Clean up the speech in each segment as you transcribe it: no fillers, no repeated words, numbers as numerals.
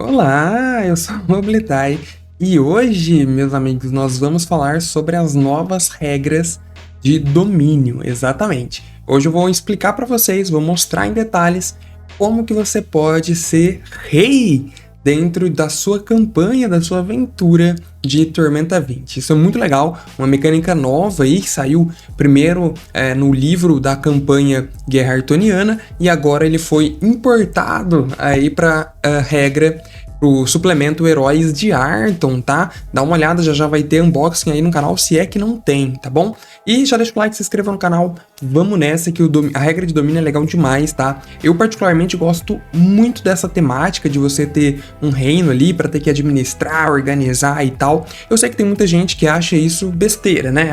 Olá, eu sou o Moblitai e hoje, meus amigos, nós vamos falar sobre as novas regras de domínio, exatamente. Hoje eu vou explicar para vocês, vou mostrar em detalhes como que você pode ser rei dentro da sua campanha, da sua aventura de Tormenta 20. Isso é muito legal, uma mecânica nova aí que saiu primeiro no livro da campanha Guerra Artoniana e agora ele foi importado aí para a regra pro suplemento Heróis de Arton, tá? Dá uma olhada, já vai ter unboxing aí no canal, se é que não tem, tá bom? E já deixa o like, se inscreva no canal, vamos nessa que a regra de domínio é legal demais, tá? Eu particularmente gosto muito dessa temática de você ter um reino ali pra ter que administrar, organizar e tal. Eu sei que tem muita gente que acha isso besteira, né?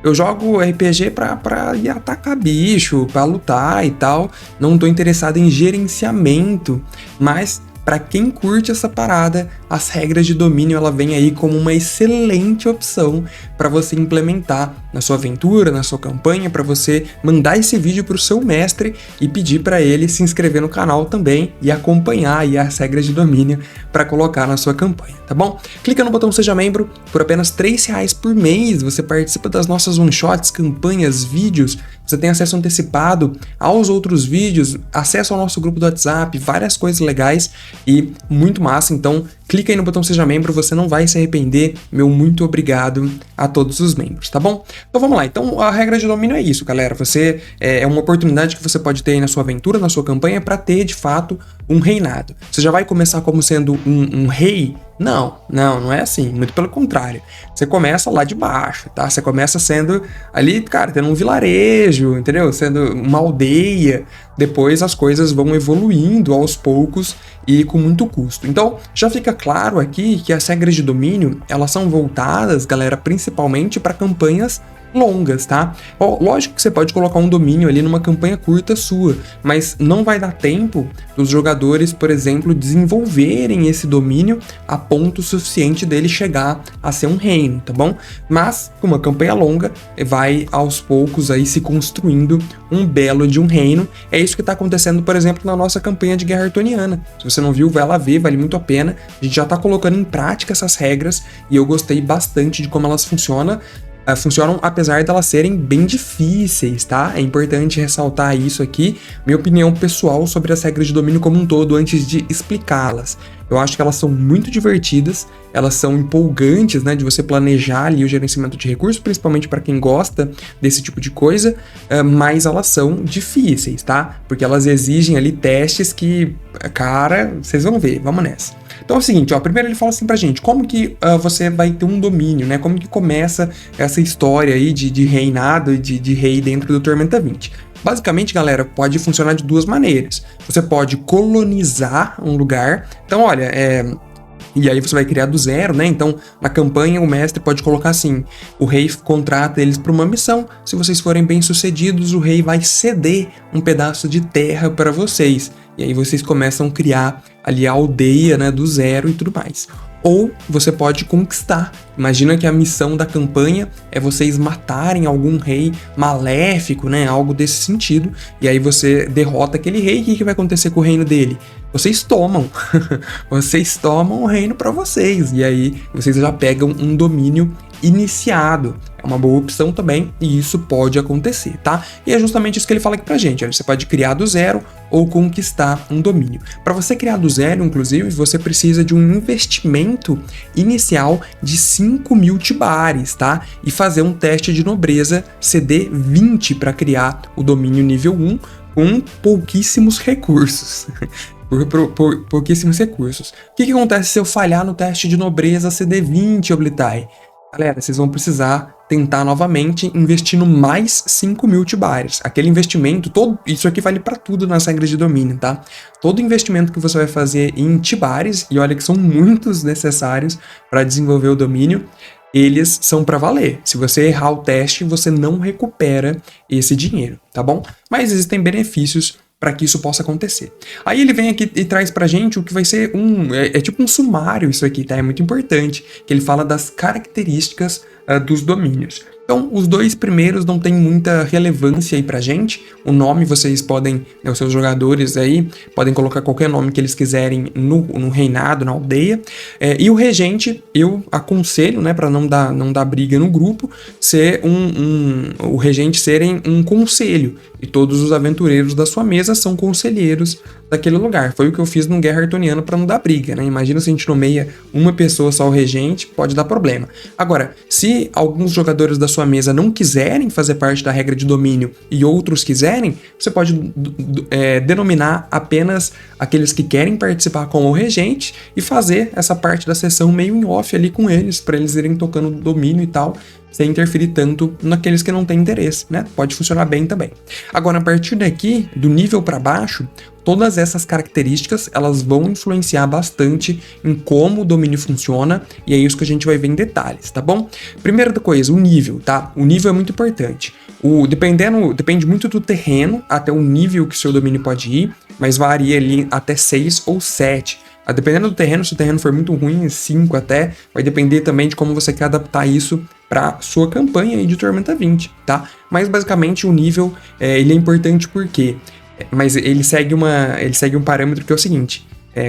Eu jogo RPG pra ir atacar bicho, pra lutar e tal, não tô interessado em gerenciamento, mas para quem curte essa parada, as regras de domínio ela vem aí como uma excelente opção para você implementar na sua aventura, na sua campanha, para você mandar esse vídeo para o seu mestre e pedir para ele se inscrever no canal também e acompanhar aí as regras de domínio para colocar na sua campanha, tá bom? Clica no botão Seja Membro, por apenas R$3 por mês você participa das nossas one-shots, campanhas, vídeos, você tem acesso antecipado aos outros vídeos, acesso ao nosso grupo do WhatsApp, várias coisas legais e muito massa, então clica aí no botão Seja Membro, você não vai se arrepender, meu muito obrigado a todos os membros, tá bom? Então vamos lá, então a regra de domínio é isso, galera, você é uma oportunidade que você pode ter aí na sua aventura, na sua campanha, para ter de fato um reinado. Você já vai começar como sendo um rei? Não é assim, muito pelo contrário. Você começa lá de baixo, tá? Você começa sendo ali, cara, tendo um vilarejo, entendeu? Sendo uma aldeia. Depois as coisas vão evoluindo aos poucos e com muito custo. Então, já fica claro aqui que as regras de domínio, elas são voltadas, galera, principalmente para campanhas longas, tá? Lógico que você pode colocar um domínio ali numa campanha curta sua, mas não vai dar tempo dos jogadores, por exemplo, desenvolverem esse domínio a ponto suficiente dele chegar a ser um reino, tá bom? Mas, com uma campanha longa, vai aos poucos aí se construindo um belo de um reino. É isso que tá acontecendo, por exemplo, na nossa campanha de Guerra Artoniana. Se você não viu, vai lá ver, vale muito a pena. A gente já tá colocando em prática essas regras e eu gostei bastante de como elas funcionam, apesar de elas serem bem difíceis, tá? É importante ressaltar isso aqui, minha opinião pessoal sobre as regras de domínio como um todo antes de explicá-las. Eu acho que elas são muito divertidas, elas são empolgantes, né, de você planejar ali o gerenciamento de recursos, principalmente para quem gosta desse tipo de coisa, mas elas são difíceis, tá? Porque elas exigem ali testes que, cara, vocês vão ver, vamos nessa. Então é o seguinte, ó, primeiro ele fala assim pra gente, como que você vai ter um domínio, né? Como que começa essa história aí de reinado e de rei dentro do Tormenta 20. Basicamente, galera, pode funcionar de duas maneiras. Você pode colonizar um lugar. Então, olha, e aí você vai criar do zero, né? Então, na campanha, o mestre pode colocar assim, o rei contrata eles para uma missão. Se vocês forem bem-sucedidos, o rei vai ceder um pedaço de terra para vocês. E aí vocês começam a criar ali a aldeia, né, do zero e tudo mais. Ou você pode conquistar. Imagina que a missão da campanha é vocês matarem algum rei maléfico, né? Algo desse sentido. E aí você derrota aquele rei. E o que vai acontecer com o reino dele? Vocês tomam. Vocês tomam o reino para vocês. E aí vocês já pegam um domínio iniciado. É uma boa opção também, e isso pode acontecer, tá? E é justamente isso que ele fala aqui pra gente. Você pode criar do zero ou conquistar um domínio. Para você criar do zero, inclusive, você precisa de um investimento inicial de 5.000 tibares, tá? E fazer um teste de nobreza CD 20 para criar o domínio nível 1 com pouquíssimos recursos. Por pouquíssimos recursos. O que acontece se eu falhar no teste de nobreza CD 20, Oblitai? Galera, vocês vão precisar tentar novamente investindo mais 5.000 tibares. Aquele investimento, isso aqui vale para tudo nas regras de domínio, tá? Todo investimento que você vai fazer em tibares, e olha que são muitos necessários para desenvolver o domínio, eles são para valer. Se você errar o teste, você não recupera esse dinheiro, tá bom? Mas existem benefícios para que isso possa acontecer. Aí ele vem aqui e traz pra gente o que vai ser tipo um sumário isso aqui, tá? É muito importante, que ele fala das características dos domínios. Então, os dois primeiros não tem muita relevância aí pra gente. O nome vocês podem, né, os seus jogadores aí, podem colocar qualquer nome que eles quiserem no reinado, na aldeia. E o regente, eu aconselho, né, pra não dar briga no grupo, ser o regente serem um conselho. E todos os aventureiros da sua mesa são conselheiros daquele lugar. Foi o que eu fiz no Guerra Artoniana pra não dar briga, né? Imagina se a gente nomeia uma pessoa só o regente, pode dar problema. Agora, se alguns jogadores da sua mesa não quiserem fazer parte da regra de domínio e outros quiserem, você pode denominar apenas aqueles que querem participar como o regente e fazer essa parte da sessão meio em off ali com eles, para eles irem tocando domínio e tal, sem interferir tanto naqueles que não têm interesse, né? Pode funcionar bem também. Agora, a partir daqui, do nível para baixo, todas essas características, elas vão influenciar bastante em como o domínio funciona, e é isso que a gente vai ver em detalhes, tá bom? Primeira coisa, o nível, tá? O nível é muito importante. Depende muito do terreno, até o nível que o seu domínio pode ir, mas varia ali até 6 ou 7. Dependendo do terreno, se o terreno for muito ruim, 5 até, vai depender também de como você quer adaptar isso para sua campanha aí de Tormenta 20, tá? Mas basicamente o nível, ele é importante porque, mas ele segue um parâmetro que é o seguinte,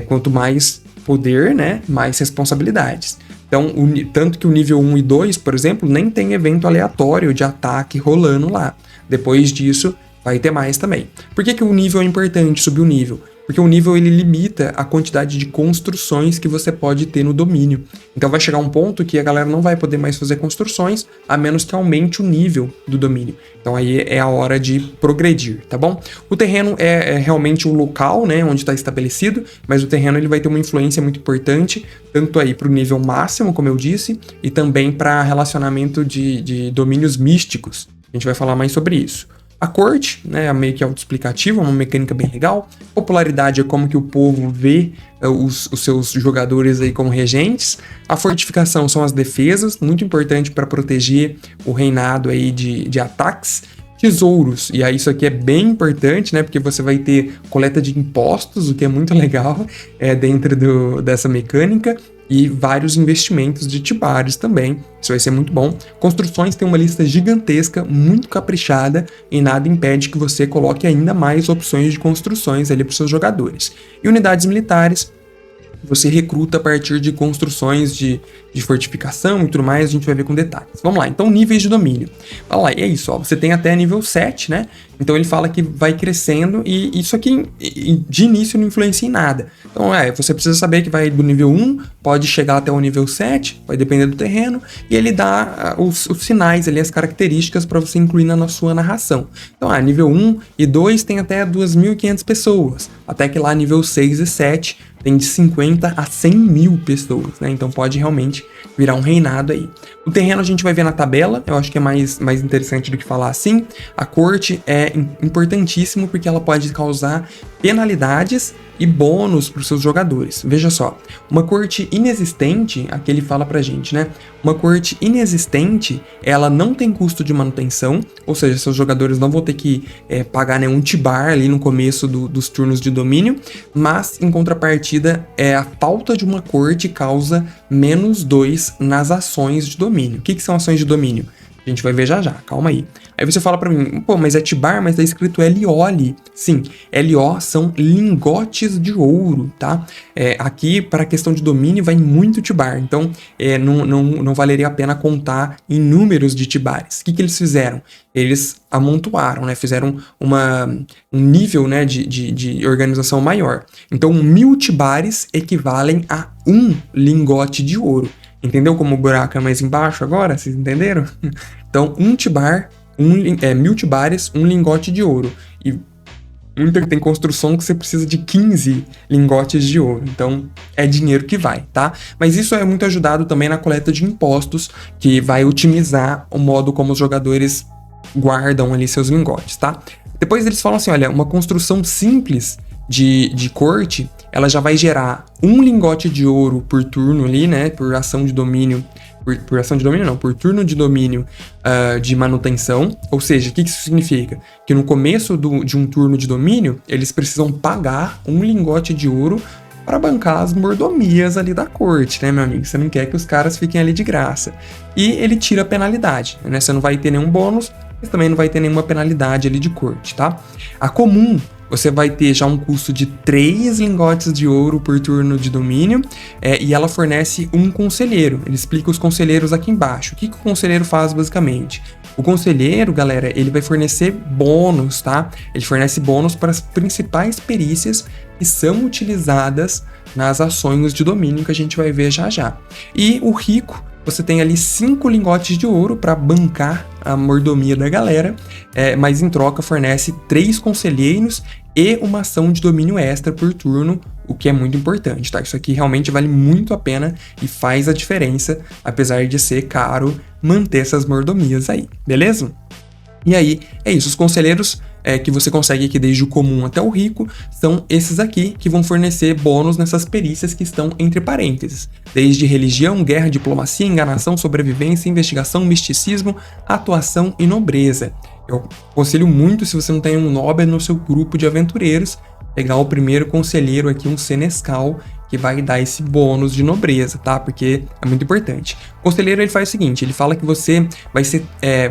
quanto mais poder, né, mais responsabilidades. Então, tanto que o nível 1 e 2, por exemplo, nem tem evento aleatório de ataque rolando lá. Depois disso, vai ter mais também. Por que o nível é importante, subir o nível? Porque o nível ele limita a quantidade de construções que você pode ter no domínio. Então vai chegar um ponto que a galera não vai poder mais fazer construções, a menos que aumente o nível do domínio. Então aí é a hora de progredir, tá bom? O terreno é realmente o local, né, onde está estabelecido, mas o terreno ele vai ter uma influência muito importante, tanto aí para o nível máximo, como eu disse, e também para relacionamento de domínios místicos. A gente vai falar mais sobre isso. A corte, né, é meio que autoexplicativa, uma mecânica bem legal. Popularidade é como que o povo vê os seus jogadores aí como regentes. A fortificação são as defesas, muito importante para proteger o reinado aí de ataques. Tesouros, e aí isso aqui é bem importante, né, porque você vai ter coleta de impostos, o que é muito legal dentro dessa mecânica, e vários investimentos de Tibários também, isso vai ser muito bom. Construções tem uma lista gigantesca, muito caprichada, e nada impede que você coloque ainda mais opções de construções ali para os seus jogadores. E unidades militares, você recruta a partir de construções de fortificação e tudo mais, a gente vai ver com detalhes. Vamos lá, então níveis de domínio. Olha lá, é isso, ó, você tem até nível 7, né? Então ele fala que vai crescendo e isso aqui de início não influencia em nada. Então você precisa saber que vai do nível 1, pode chegar até o nível 7, vai depender do terreno, e ele dá os sinais ali, as características para você incluir na sua narração. Então nível 1 e 2 tem até 2.500 pessoas, até que lá nível 6 e 7 tem de 50 a 100 mil pessoas, né? Então pode realmente virar um reinado aí. O terreno a gente vai ver na tabela, eu acho que é mais interessante do que falar assim. A corte é importantíssimo porque ela pode causar penalidades e bônus para os seus jogadores. Veja só, uma corte inexistente, aqui ele fala pra gente, né? Uma corte inexistente, ela não tem custo de manutenção, ou seja, seus jogadores não vão ter que pagar nenhum tibar ali no começo dos turnos de domínio, mas em contrapartida, a falta de uma corte causa -2 nas ações de domínio. O que são ações de domínio? A gente vai ver já, calma aí. Aí você fala pra mim, pô, mas é Tibar, mas tá escrito LO ali. Sim, LO são lingotes de ouro, tá? Aqui, para a questão de domínio, vai muito Tibar. Então, não valeria a pena contar em números de Tibares. O que eles fizeram? Eles amontoaram, né? Fizeram um nível, né, de organização maior. Então, 1000 Tibares equivalem a 1 lingote de ouro. Entendeu como o buraco é mais embaixo agora? Vocês entenderam? Então, 1 tibar, 1000 tibares, 1 lingote de ouro. E tem construção que você precisa de 15 lingotes de ouro. Então, é dinheiro que vai, tá? Mas isso é muito ajudado também na coleta de impostos, que vai otimizar o modo como os jogadores guardam ali seus lingotes, tá? Depois eles falam assim, olha, uma construção simples de corte, ela já vai gerar 1 lingote de ouro por turno ali, né, por ação de domínio, por ação de domínio não, por turno de domínio de manutenção, ou seja, o que isso significa? Que no começo de um turno de domínio, eles precisam pagar 1 lingote de ouro para bancar as mordomias ali da corte, né, meu amigo? Você não quer que os caras fiquem ali de graça. E ele tira a penalidade, né? Você não vai ter nenhum bônus, mas também não vai ter nenhuma penalidade ali de corte, tá? A comum, você vai ter já um custo de 3 lingotes de ouro por turno de domínio, e ela fornece um conselheiro. Ele explica os conselheiros aqui embaixo. O que o conselheiro faz basicamente? O conselheiro, galera, ele vai fornecer bônus, tá? Ele fornece bônus para as principais perícias que são utilizadas nas ações de domínio que a gente vai ver já já. E o rico, você tem ali 5 lingotes de ouro para bancar a mordomia da galera, mas em troca fornece 3 conselheiros e uma ação de domínio extra por turno, o que é muito importante, tá? Isso aqui realmente vale muito a pena e faz a diferença, apesar de ser caro manter essas mordomias aí, beleza? E aí, é isso, os conselheiros que você consegue aqui desde o comum até o rico, são esses aqui que vão fornecer bônus nessas perícias que estão entre parênteses. Desde religião, guerra, diplomacia, enganação, sobrevivência, investigação, misticismo, atuação e nobreza. Eu aconselho muito, se você não tem um nobre no seu grupo de aventureiros, pegar o primeiro conselheiro aqui, um senescal, que vai dar esse bônus de nobreza, tá? Porque é muito importante. O conselheiro, ele faz o seguinte, ele fala que você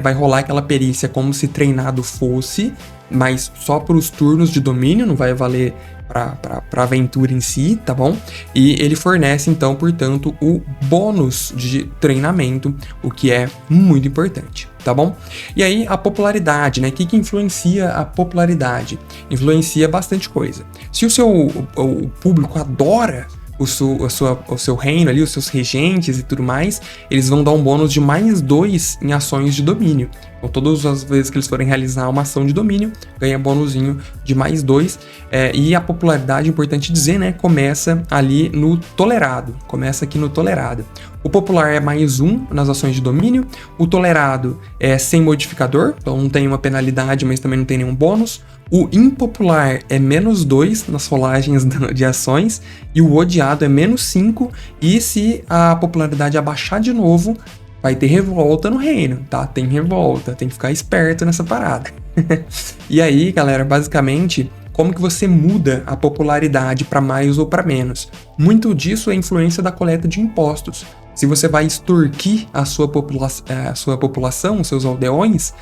vai rolar aquela perícia como se treinado fosse, mas só para os turnos de domínio, não vai valer para a aventura em si, tá bom? E ele fornece, então, portanto, o bônus de treinamento, o que é muito importante, tá bom? E aí, a popularidade, né? O que influencia a popularidade? Influencia bastante coisa. Se o público adora o seu reino ali, os seus regentes e tudo mais, eles vão dar um bônus de mais 2 em ações de domínio. Então, todas as vezes que eles forem realizar uma ação de domínio, ganha bônusinho de mais 2. E a popularidade, importante dizer, né, começa ali no tolerado. Começa aqui no tolerado. O popular é mais 1 nas ações de domínio. O tolerado é sem modificador, então não tem uma penalidade, mas também não tem nenhum bônus. O impopular é menos 2 nas rolagens de ações. E o odiado é menos 5. E se a popularidade abaixar de novo, vai ter revolta no reino, tá? Tem revolta, tem que ficar esperto nessa parada. E aí, galera, basicamente, como que você muda a popularidade para mais ou para menos? Muito disso é influência da coleta de impostos. Se você vai extorquir a sua população, os seus aldeões,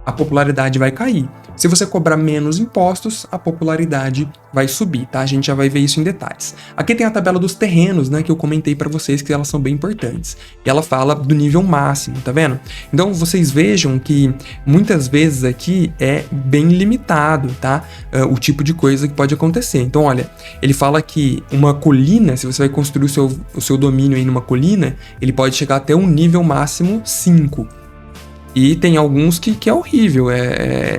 a popularidade vai cair. Se você cobrar menos impostos, a popularidade vai subir, tá? A gente já vai ver isso em detalhes. Aqui tem a tabela dos terrenos, né, que eu comentei para vocês que elas são bem importantes. E ela fala do nível máximo, tá vendo? Então vocês vejam que muitas vezes aqui é bem limitado, tá? O tipo de coisa que pode acontecer. Então, olha, ele fala que uma colina, se você vai construir o seu domínio aí numa colina, ele pode chegar até um nível máximo 5. E tem alguns que é horrível,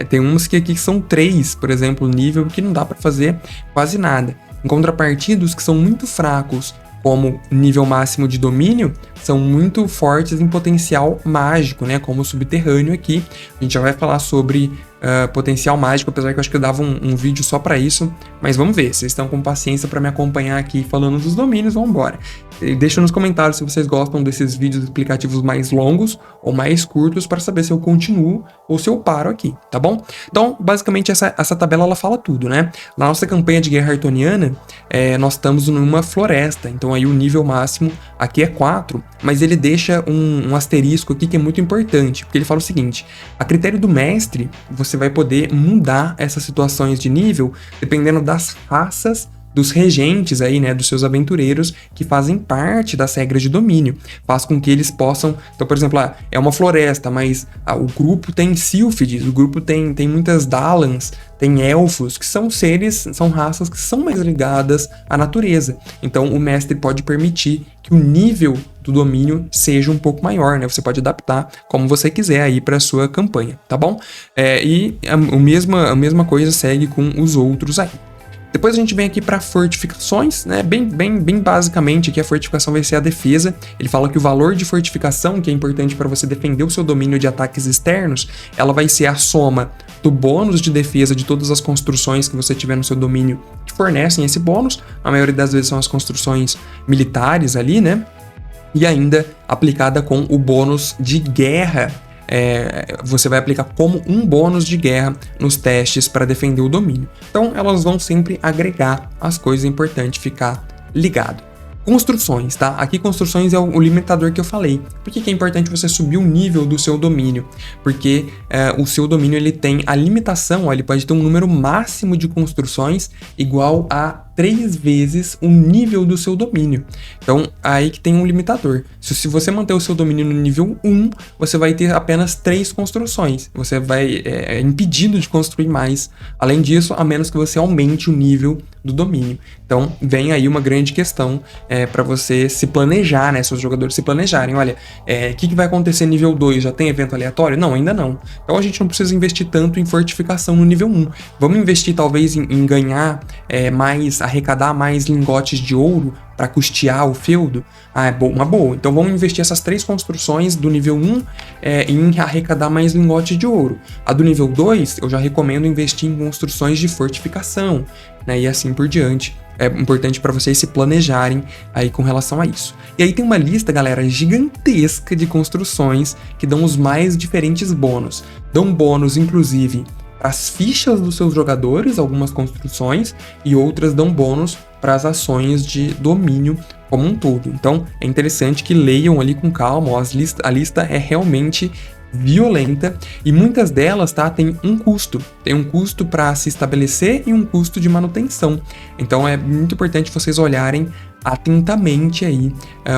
tem uns que aqui são 3, por exemplo, nível que não dá para fazer quase nada. Em contrapartida, os que são muito fracos, como nível máximo de domínio, são muito fortes em potencial mágico, né? Como o subterrâneo aqui. A gente já vai falar sobre potencial mágico, apesar que eu acho que eu dava um vídeo só para isso. Mas vamos ver, vocês estão com paciência para me acompanhar aqui falando dos domínios, vamos embora. Deixa nos comentários se vocês gostam desses vídeos explicativos mais longos ou mais curtos para saber se eu continuo ou se eu paro aqui, tá bom? Então, basicamente, essa tabela ela fala tudo, né? Na nossa campanha de Guerra Artoniana, nós estamos numa floresta, então aí o nível máximo aqui é 4, mas ele deixa um asterisco aqui que é muito importante, porque ele fala o seguinte: a critério do mestre, você vai poder mudar essas situações de nível dependendo das raças dos regentes aí, né, dos seus aventureiros que fazem parte das regras de domínio. Faz com que eles possam... Então, por exemplo, é uma floresta, mas o grupo tem sílfides, o grupo tem muitas Dalans, tem elfos, que são são raças que são mais ligadas à natureza. Então, o mestre pode permitir que o nível do domínio seja um pouco maior, né? Você pode adaptar como você quiser aí para sua campanha, tá bom? E a mesma coisa segue com os outros aí. Depois a gente vem aqui para fortificações, né? Bem basicamente aqui a fortificação vai ser a defesa. Ele fala que o valor de fortificação, que é importante para você defender o seu domínio de ataques externos, ela vai ser a soma do bônus de defesa de todas as construções que você tiver no seu domínio que fornecem esse bônus. A maioria das vezes são as construções militares ali, né? E ainda aplicada com o bônus de guerra. Você vai aplicar como um bônus de guerra nos testes para defender o domínio. Então elas vão sempre agregar as coisas, é importante ficar ligado. Construções, tá? Aqui construções é o limitador que eu falei. Por que é importante você subir o nível do seu domínio? Porque o seu domínio ele tem a limitação, ó, ele pode ter um número máximo de construções igual a 3 vezes o nível do seu domínio. Então, aí que tem um limitador. Se você manter o seu domínio no nível 1, você vai ter apenas 3 construções. Você vai impedido de construir mais. Além disso, a menos que você aumente o nível do domínio. Então, vem aí uma grande questão para você se planejar, né? Seus jogadores se planejarem. Olha, o que vai acontecer nível 2? Já tem evento aleatório? Não, ainda não. Então, a gente não precisa investir tanto em fortificação no nível 1. Vamos investir, talvez, em ganhar arrecadar mais lingotes de ouro para custear o feudo? Uma boa. Então vamos investir essas 3 construções do nível 1 em arrecadar mais lingotes de ouro. A do nível 2, eu já recomendo investir em construções de fortificação, né? E assim por diante. É importante para vocês se planejarem aí com relação a isso. E aí tem uma lista, galera, gigantesca de construções que dão os mais diferentes bônus. Dão bônus, inclusive, as fichas dos seus jogadores, algumas construções, e outras dão bônus para as ações de domínio como um todo. Então é interessante que leiam ali com calma, ó, a lista é realmente violenta e muitas delas, tá, tem um custo. Tem um custo para se estabelecer e um custo de manutenção. Então é muito importante vocês olharem atentamente aí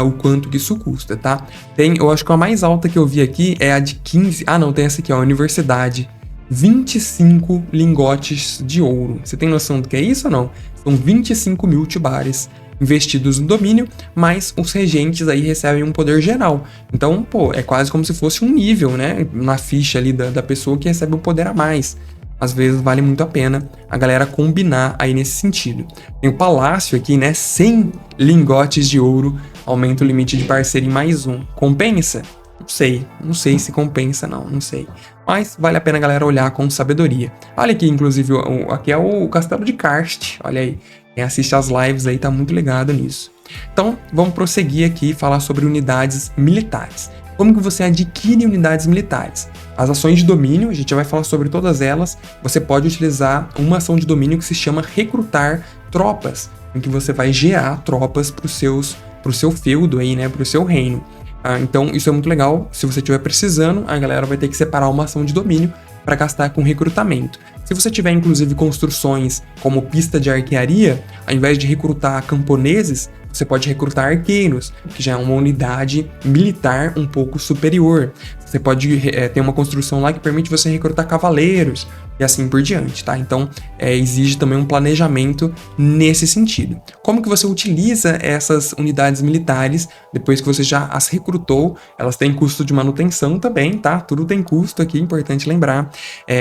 o quanto que isso custa, tá? Eu acho que a mais alta que eu vi aqui é a de 15... não, tem essa aqui, ó, Universidade. 25 lingotes de ouro. Você tem noção do que é isso ou não? São 25 mil tibares investidos no domínio, mas os regentes aí recebem um poder geral. Então, é quase como se fosse um nível, né? Na ficha ali da pessoa que recebe um poder a mais. Às vezes vale muito a pena a galera combinar aí nesse sentido. Tem o Palácio aqui, né? 100 lingotes de ouro, aumenta o limite de parceiro em mais um. Compensa? Não sei se compensa não sei. Mas vale a pena a galera olhar com sabedoria. Olha aqui, inclusive, aqui é o Castelo de Karst, olha aí. Quem assiste as lives aí tá muito ligado nisso. Então, vamos prosseguir aqui e falar sobre unidades militares. Como que você adquire unidades militares? As ações de domínio, a gente já vai falar sobre todas elas. Você pode utilizar uma ação de domínio que se chama recrutar tropas, em que você vai gerar tropas pro seu feudo aí, né, pro seu reino. Então isso é muito legal. Se você estiver precisando, a galera vai ter que separar uma ação de domínio para gastar com recrutamento. Se você tiver inclusive construções como pista de arquearia, ao invés de recrutar camponeses, você pode recrutar arqueiros, que já é uma unidade militar um pouco superior. Você pode ter uma construção lá que permite você recrutar cavaleiros e assim por diante, tá? Então, exige também um planejamento nesse sentido. Como que você utiliza essas unidades militares depois que você já as recrutou? Elas têm custo de manutenção também, tá? Tudo tem custo aqui, importante lembrar.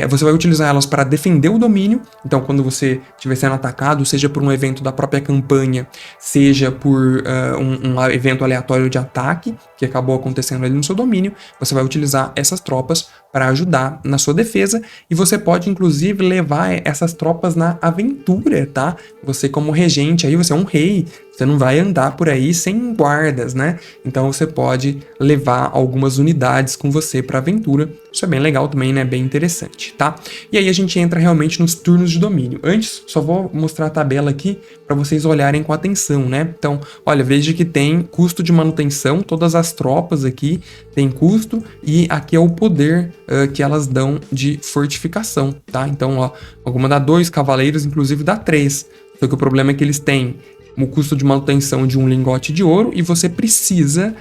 Você vai utilizar elas para defender o domínio. Então, quando você estiver sendo atacado, seja por um evento da própria campanha, seja por um evento aleatório de ataque que acabou acontecendo ali no seu domínio, você vai utilizar essas tropas para ajudar na sua defesa, e você pode inclusive levar essas tropas na aventura, tá? Você como regente aí, você é um rei, você não vai andar por aí sem guardas, né? Então você pode levar algumas unidades com você para aventura. Isso é bem legal também, né? Bem interessante, tá? E aí a gente entra realmente nos turnos de domínio. Antes, só vou mostrar a tabela aqui para vocês olharem com atenção, né? Então, olha, veja que tem custo de manutenção, todas as tropas aqui têm custo, e aqui é o poder que elas dão de fortificação, tá? Então, ó, alguma dá 2 cavaleiros, inclusive dá 3. Só que o problema é que eles têm o custo de manutenção de um lingote de ouro, e você precisa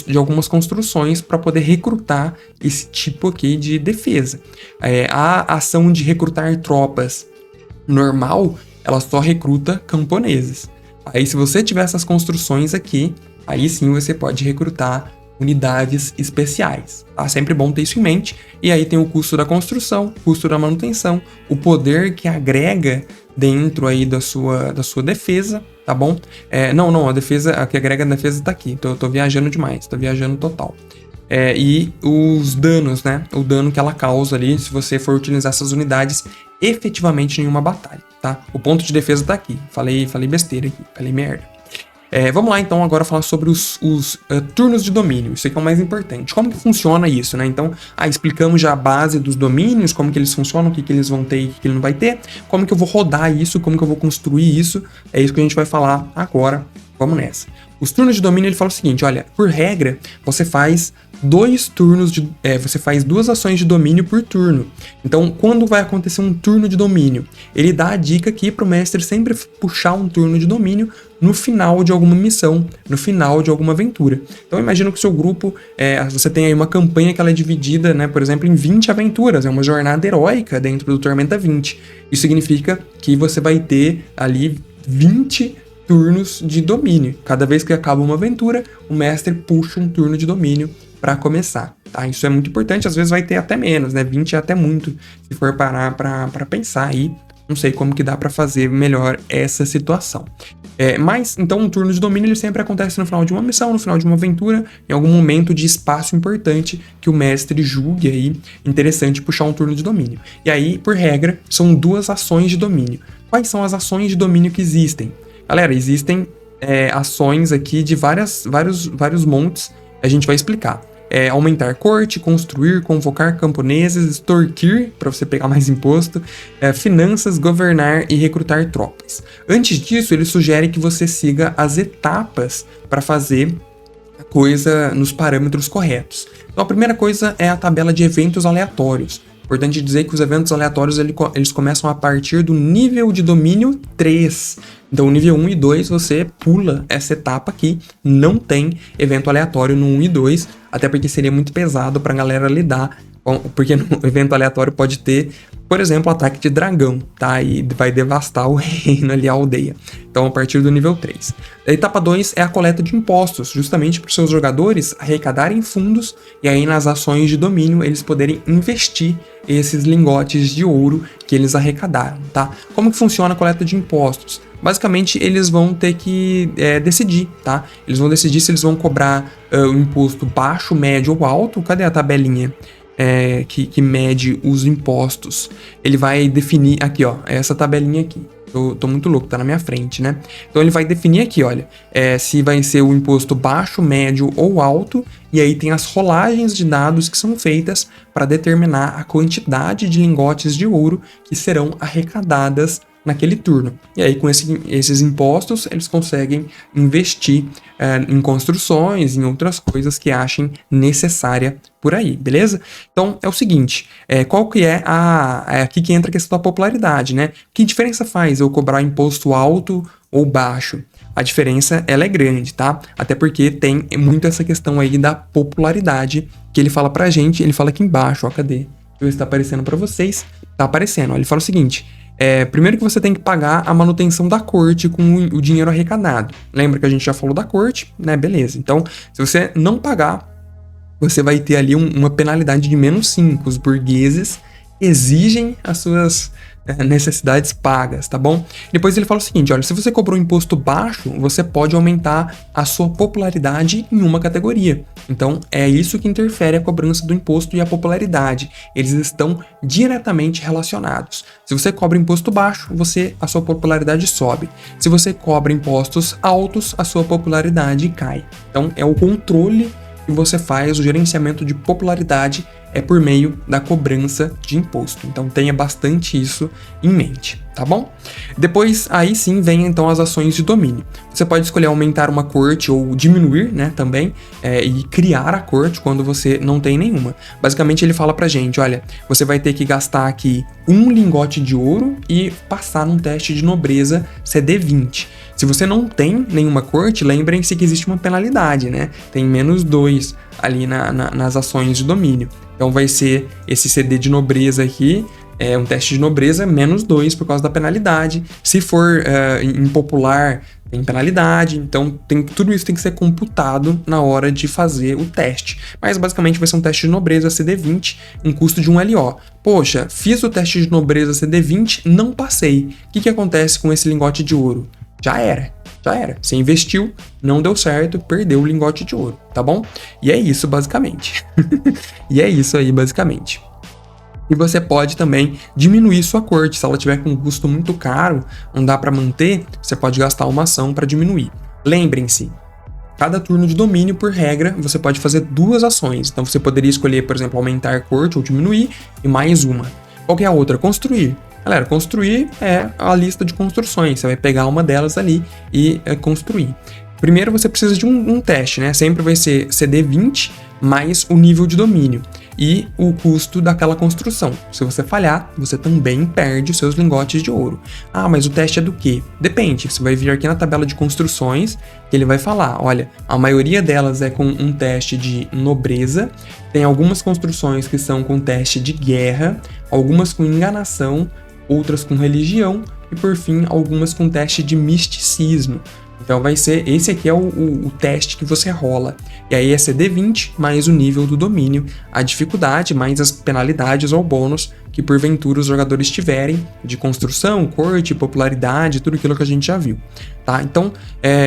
de algumas construções para poder recrutar esse tipo aqui de defesa. A ação de recrutar tropas normal, ela só recruta camponeses. Aí se você tiver essas construções aqui, aí sim você pode recrutar unidades especiais, tá? Sempre bom ter isso em mente. E aí tem o custo da construção, custo da manutenção, o poder que agrega dentro aí da sua defesa, tá bom? Não, a defesa, a que agrega na defesa tá aqui, tô viajando demais, tô viajando total. E os danos, né? O dano que ela causa ali, se você for utilizar essas unidades efetivamente em uma batalha, tá? O ponto de defesa tá aqui, falei besteira aqui, falei merda. Vamos lá, então, agora falar sobre os turnos de domínio. Isso aqui é o mais importante. Como que funciona isso, né? Então, explicamos já a base dos domínios, como que eles funcionam, o que que eles vão ter e o que que ele não vai ter, como que eu vou rodar isso, como que eu vou construir isso. É isso que a gente vai falar agora. Vamos nessa. Os turnos de domínio, ele fala o seguinte, olha, por regra, você faz você faz 2 ações de domínio por turno. Então, quando vai acontecer um turno de domínio, ele dá a dica aqui para o mestre sempre puxar um turno de domínio no final de alguma missão, no final de alguma aventura. Então, imagina que o seu grupo, você tem aí uma campanha que ela é dividida, né, por exemplo, em 20 aventuras, é uma jornada heróica dentro do Tormenta 20. Isso significa que você vai ter ali 20 turnos de domínio. Cada vez que acaba uma aventura, o mestre puxa um turno de domínio para começar, tá? Isso é muito importante, às vezes vai ter até menos, né? 20 é até muito, se for parar para pensar aí, não sei como que dá para fazer melhor essa situação. Mas, então, um turno de domínio ele sempre acontece no final de uma missão, no final de uma aventura, em algum momento de espaço importante que o mestre julgue aí interessante puxar um turno de domínio. E aí, por regra, são 2 ações de domínio. Quais são as ações de domínio que existem? Galera, existem ações aqui de vários montes, a gente vai explicar. Aumentar corte, construir, convocar camponeses, extorquir, para você pegar mais imposto, finanças, governar e recrutar tropas. Antes disso, ele sugere que você siga as etapas para fazer a coisa nos parâmetros corretos. Então, a primeira coisa é a tabela de eventos aleatórios. Importante dizer que os eventos aleatórios eles começam a partir do nível de domínio 3. Então, o nível 1 e 2, você pula essa etapa aqui. Não tem evento aleatório no 1 e 2, até porque seria muito pesado pra galera lidar. Porque no evento aleatório pode ter, por exemplo, ataque de dragão, tá? E vai devastar o reino ali, a aldeia. Então, a partir do nível 3. A etapa 2 é a coleta de impostos, justamente para os seus jogadores arrecadarem fundos e aí nas ações de domínio eles poderem investir esses lingotes de ouro que eles arrecadaram, tá? Como que funciona a coleta de impostos? Basicamente, eles vão ter que decidir, tá? Eles vão decidir se eles vão cobrar o imposto baixo, médio ou alto. Cadê a tabelinha que mede os impostos? Ele vai definir aqui, ó, essa tabelinha aqui. Tô muito louco, tá na minha frente, né? Então ele vai definir aqui, olha, se vai ser o imposto baixo, médio ou alto, e aí tem as rolagens de dados que são feitas para determinar a quantidade de lingotes de ouro que serão arrecadadas naquele turno. E aí, com esses impostos, eles conseguem investir em construções, em outras coisas que achem necessária por aí, beleza? Então, é o seguinte, qual que é aqui que entra a questão da popularidade, né? Que diferença faz eu cobrar imposto alto ou baixo? A diferença, ela é grande, tá? Até porque tem muito essa questão aí da popularidade que ele fala pra gente, ele fala aqui embaixo, ó, cadê? Deixa eu ver se tá aparecendo pra vocês. Tá aparecendo, ó, ele fala o seguinte... primeiro que você tem que pagar a manutenção da corte com o dinheiro arrecadado. Lembra que a gente já falou da corte, né? Beleza. Então, se você não pagar, você vai ter ali uma penalidade de -5. Os burgueses exigem as suas necessidades pagas, tá bom? Depois ele fala o seguinte, olha, se você cobrou um imposto baixo, você pode aumentar a sua popularidade em uma categoria. Então, é isso que interfere a cobrança do imposto e a popularidade. Eles estão diretamente relacionados. Se você cobra imposto baixo, a sua popularidade sobe. Se você cobra impostos altos, a sua popularidade cai. Então, é o controle que você faz, o gerenciamento de popularidade é por meio da cobrança de imposto. Então tenha bastante isso em mente, tá bom? Depois, aí sim, vem então as ações de domínio. Você pode escolher aumentar uma corte ou diminuir, né, também, e criar a corte quando você não tem nenhuma. Basicamente ele fala pra gente, olha, você vai ter que gastar aqui 1 lingote de ouro e passar num teste de nobreza CD20. Se você não tem nenhuma corte, lembrem-se que existe uma penalidade, né? Tem -2 ali nas ações de domínio. Então vai ser esse CD de nobreza aqui, um teste de nobreza, -2 por causa da penalidade. Se for impopular, tem penalidade. Então tudo isso tem que ser computado na hora de fazer o teste. Mas basicamente vai ser um teste de nobreza CD20, um custo de 1 LO. Poxa, fiz o teste de nobreza CD20, não passei. O que acontece com esse lingote de ouro? Já era. Você investiu, não deu certo, perdeu o lingote de ouro, tá bom? E é isso, basicamente. E é isso aí, basicamente. E você pode também diminuir sua corte. Se ela tiver com um custo muito caro, não dá para manter, você pode gastar uma ação para diminuir. Lembrem-se, cada turno de domínio, por regra, você pode fazer 2 ações. Então você poderia escolher, por exemplo, aumentar a corte ou diminuir, e mais uma. Qual que é a outra? Construir. Galera, construir é a lista de construções. Você vai pegar uma delas ali e construir. Primeiro você precisa de um teste, né? Sempre vai ser CD20 mais o nível de domínio e o custo daquela construção. Se você falhar, você também perde os seus lingotes de ouro. Ah, mas o teste é do quê? Depende. Você vai vir aqui na tabela de construções que ele vai falar, olha, a maioria delas é com um teste de nobreza, tem algumas construções que são com teste de guerra, algumas com enganação, outras com religião e, por fim, algumas com teste de misticismo. Então vai ser, esse aqui é o teste que você rola. E aí é CD20 mais o nível do domínio, a dificuldade mais as penalidades ou bônus que porventura os jogadores tiverem de construção, corte, popularidade, tudo aquilo que a gente já viu. Tá? Então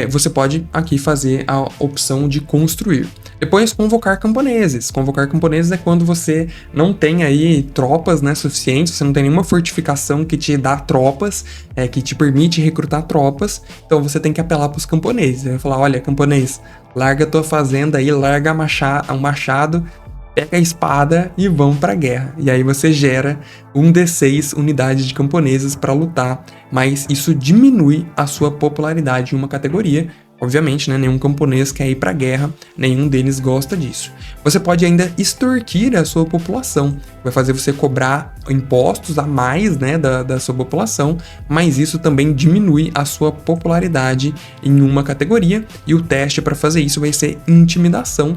você pode aqui fazer a opção de construir. Depois, convocar camponeses. Convocar camponeses é quando você não tem aí tropas, né, suficientes, você não tem nenhuma fortificação que te dá tropas, que te permite recrutar tropas, então você tem que apelar para os camponeses. Você vai falar, olha, camponês, larga a tua fazenda aí, larga o machado, pega a espada e vão para a guerra. E aí você gera 1d6 unidades de camponeses para lutar, mas isso diminui a sua popularidade em uma categoria. Obviamente, né, nenhum camponês quer ir para a guerra, nenhum deles gosta disso. Você pode ainda extorquir a sua população, vai fazer você cobrar impostos a mais, né, da sua população, mas isso também diminui a sua popularidade em uma categoria, e o teste para fazer isso vai ser intimidação,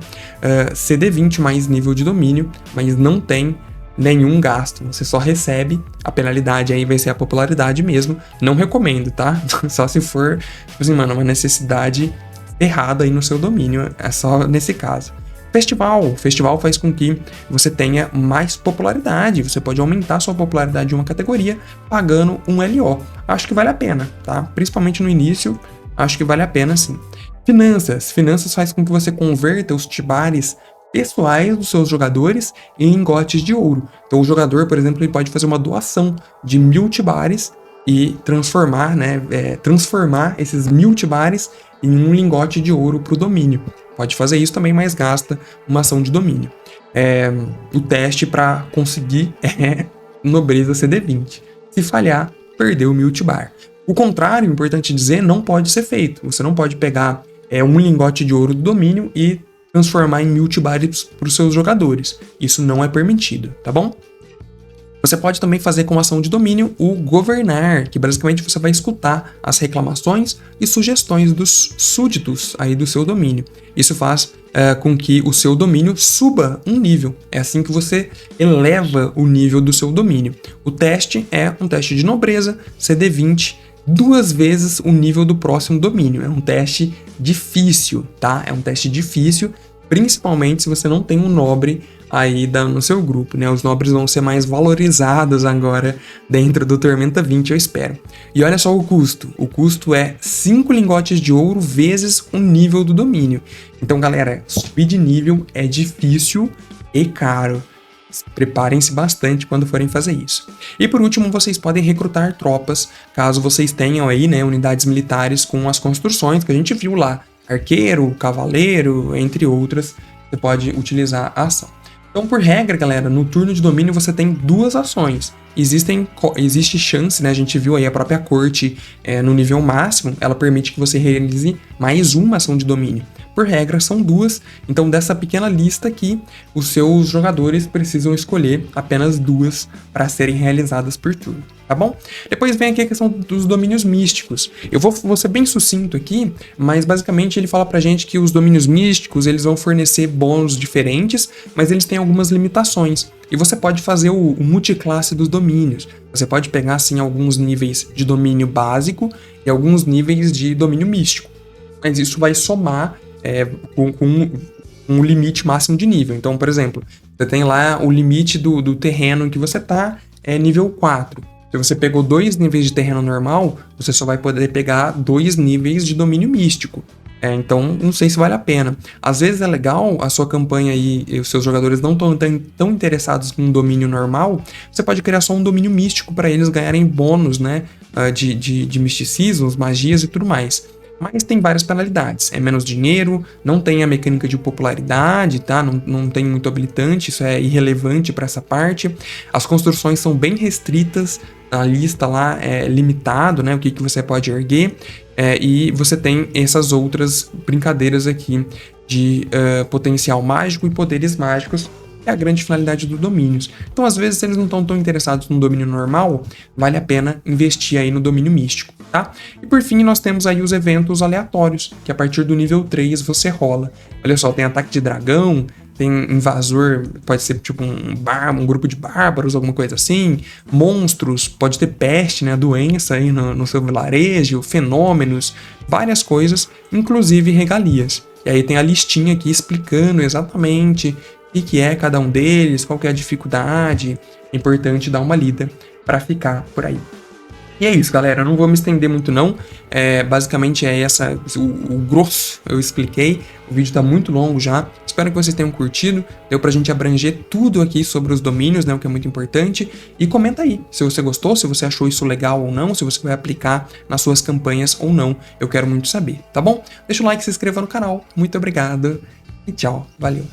CD20 mais nível de domínio, mas não tem nenhum gasto, você só recebe, a penalidade aí vai ser a popularidade mesmo, não recomendo, tá? Só se for, tipo assim, mano, uma necessidade errada aí no seu domínio, é só nesse caso. Festival faz com que você tenha mais popularidade, você pode aumentar sua popularidade em uma categoria pagando um LO. Acho que vale a pena, tá? Principalmente no início, acho que vale a pena sim. Finanças faz com que você converta os tibares pessoais dos seus jogadores em lingotes de ouro. Então o jogador, por exemplo, ele pode fazer uma doação de 1000 tibares e transformar esses 1000 tibares em um lingote de ouro para o domínio. Pode fazer isso também, mas gasta uma ação de domínio. O teste para conseguir é nobreza CD20. Se falhar, perdeu 1000 tibar. O contrário, importante dizer, não pode ser feito. Você não pode pegar um lingote de ouro do domínio e transformar em 1000 tibares para os seus jogadores. Isso não é permitido, tá bom? Você pode também fazer com ação de domínio o governar, que basicamente você vai escutar as reclamações e sugestões dos súditos aí do seu domínio. Isso faz com que o seu domínio suba um nível. É assim que você eleva o nível do seu domínio. O teste é um teste de nobreza, CD20, 2 vezes o nível do próximo domínio. É um teste difícil, tá? É um teste difícil, principalmente se você não tem um nobre aí no seu grupo, né? Os nobres vão ser mais valorizados agora dentro do Tormenta 20, eu espero. E olha só o custo. O custo é 5 lingotes de ouro vezes o nível do domínio. Então, galera, subir de nível é difícil e caro. Preparem-se bastante quando forem fazer isso. E por último, vocês podem recrutar tropas, caso vocês tenham aí, né, unidades militares com as construções que a gente viu lá. Arqueiro, cavaleiro, entre outras, você pode utilizar a ação. Então, por regra, galera, no turno de domínio você tem 2 ações. Existe chance, né? A gente viu aí a própria corte no nível máximo, ela permite que você realize mais uma ação de domínio. Por regra, são 2, então dessa pequena lista aqui, os seus jogadores precisam escolher apenas 2 para serem realizadas por turno, tá bom? Depois vem aqui a questão dos domínios místicos. Eu vou ser bem sucinto aqui, mas basicamente ele fala pra gente que os domínios místicos, eles vão fornecer bônus diferentes, mas eles têm algumas limitações. E você pode fazer o multiclasse dos domínios. Você pode pegar, assim, alguns níveis de domínio básico e alguns níveis de domínio místico. Mas isso vai somar com um limite máximo de nível. Então, por exemplo, você tem lá o limite do terreno em que você tá, é nível 4. Se você pegou 2 níveis de terreno normal, você só vai poder pegar 2 níveis de domínio místico. Então, não sei se vale a pena. Às vezes é legal a sua campanha aí, e os seus jogadores não estão tão interessados em um domínio normal, você pode criar só um domínio místico para eles ganharem bônus, né, de misticismos, magias e tudo mais. mas tem várias penalidades. É menos dinheiro, não tem a mecânica de popularidade, tá? Não tem muito habilitante, isso é irrelevante para essa parte. As construções são bem restritas, a lista lá é limitado, né? O que você pode erguer. E você tem essas outras brincadeiras aqui de potencial mágico e poderes mágicos, é a grande finalidade do domínios. Então, às vezes, se eles não estão tão interessados no domínio normal, vale a pena investir aí no domínio místico, tá? E por fim, nós temos aí os eventos aleatórios, que a partir do nível 3 você rola. Olha só, tem ataque de dragão, tem invasor, pode ser tipo um grupo de bárbaros, alguma coisa assim, monstros, pode ter peste, né, doença aí no seu vilarejo, fenômenos, várias coisas, inclusive regalias. E aí tem a listinha aqui explicando exatamente o que é cada um deles, qual que é a dificuldade. É importante dar uma lida para ficar por aí. E é isso, galera. Eu não vou me estender muito, não. Basicamente é o grosso eu expliquei. O vídeo tá muito longo já. Espero que vocês tenham curtido. Deu pra gente abranger tudo aqui sobre os domínios, né? O que é muito importante. E comenta aí se você gostou, se você achou isso legal ou não, se você vai aplicar nas suas campanhas ou não. Eu quero muito saber, tá bom? Deixa o like, se inscreva no canal. Muito obrigado e tchau. Valeu.